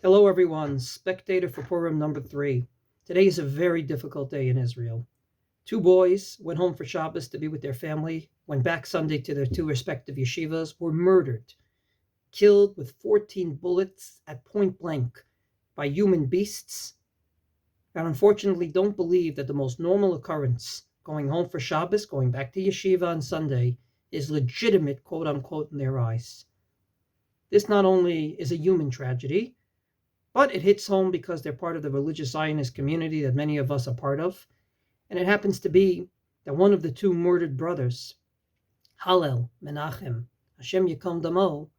Hello everyone, Spectator for Purim number 3. Today is a very difficult day in Israel. Two boys went home for Shabbos to be with their family, went back Sunday to their two respective yeshivas, were murdered, killed with 14 bullets at point blank by human beasts, and unfortunately don't believe that the most normal occurrence, going home for Shabbos, going back to yeshiva on Sunday, is legitimate, quote unquote, in their eyes. This not only is a human tragedy, but it hits home because they're part of the religious Zionist community that many of us are part of. And it happens to be that one of the two murdered brothers, Hallel Menachem, Hashem Yikom Damo,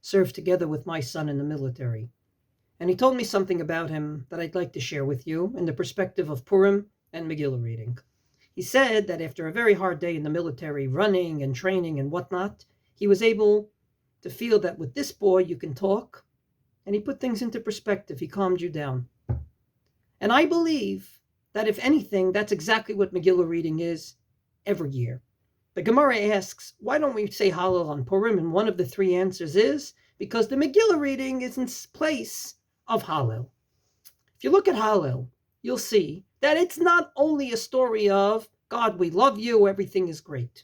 served together with my son in the military. And he told me something about him that I'd like to share with you in the perspective of Purim and Megillah reading. He said that after a very hard day in the military, running and training and whatnot, he was able to feel that with this boy you can talk, and he put things into perspective. He calmed you down. And I believe that if anything, that's exactly what Megillah reading is every year. The Gemara asks, why don't we say Hallel on Purim? And one of the three answers is because the Megillah reading is in place of Hallel. If you look at Hallel, you'll see that it's not only a story of, God, we love you, everything is great.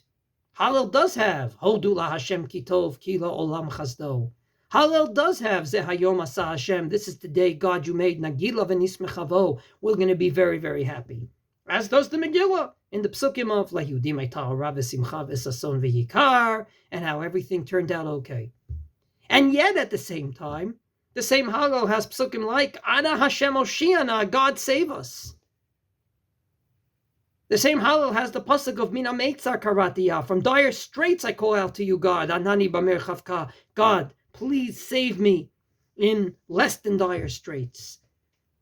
Hallel does have, Hodu la Hashem ki tov, ki la olam chasdo. Hallel does have Zeh Hayom Asa Hashem. This is the day God you made. Nagila v'nismechavo. We're going to be very, very happy. As does the Megillah in the psukim of Lahudim Aital Rav Simcha v'Sason v'Yikar, and how everything turned out okay. And yet at the same time, the same Hallel has psukim like Ana Hashem Oshiana, God save us. The same Hallel has the pasuk of Mina Meitzar Karatiya, from dire straits I call out to you, God. Anani Bamer Chavka, God, please save me in less than dire straits.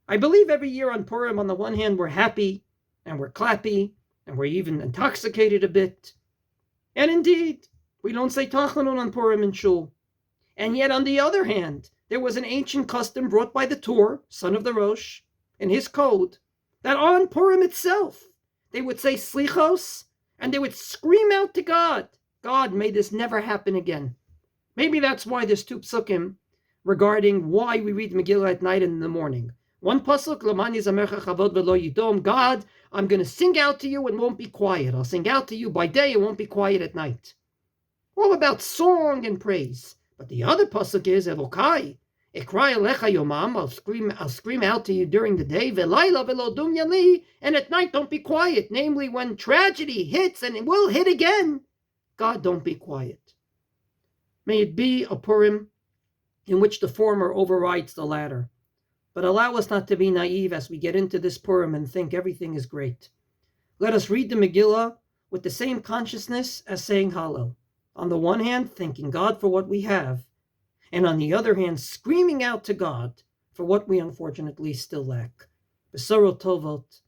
I believe every year on Purim, on the one hand, we're happy and we're clappy and we're even intoxicated a bit. And indeed, we don't say Tachanun on Purim in Shul. And yet, on the other hand, there was an ancient custom brought by the Tur, son of the Rosh, in his code, that on Purim itself, they would say Slichos and they would scream out to God, God, may this never happen again. Maybe that's why there's two psukim regarding why we read Megillah at night and in the morning. One pasuk, Lamani zamercha chavod v'lo yidom, God, I'm going to sing out to you and won't be quiet. I'll sing out to you by day and won't be quiet at night. All about song and praise. But the other pasuk is Elokai, Ekra elecha yomam, I'll scream out to you during the day, Velayla v'lo dum yali, and at night don't be quiet. Namely, when tragedy hits and it will hit again, God, don't be quiet. May it be a Purim in which the former overrides the latter. But allow us not to be naive as we get into this Purim and think everything is great. Let us read the Megillah with the same consciousness as saying Hallel. On the one hand, thanking God for what we have, and on the other hand, screaming out to God for what we unfortunately still lack. Besorot tovot,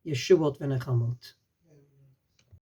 Yeshuot v'nechamot.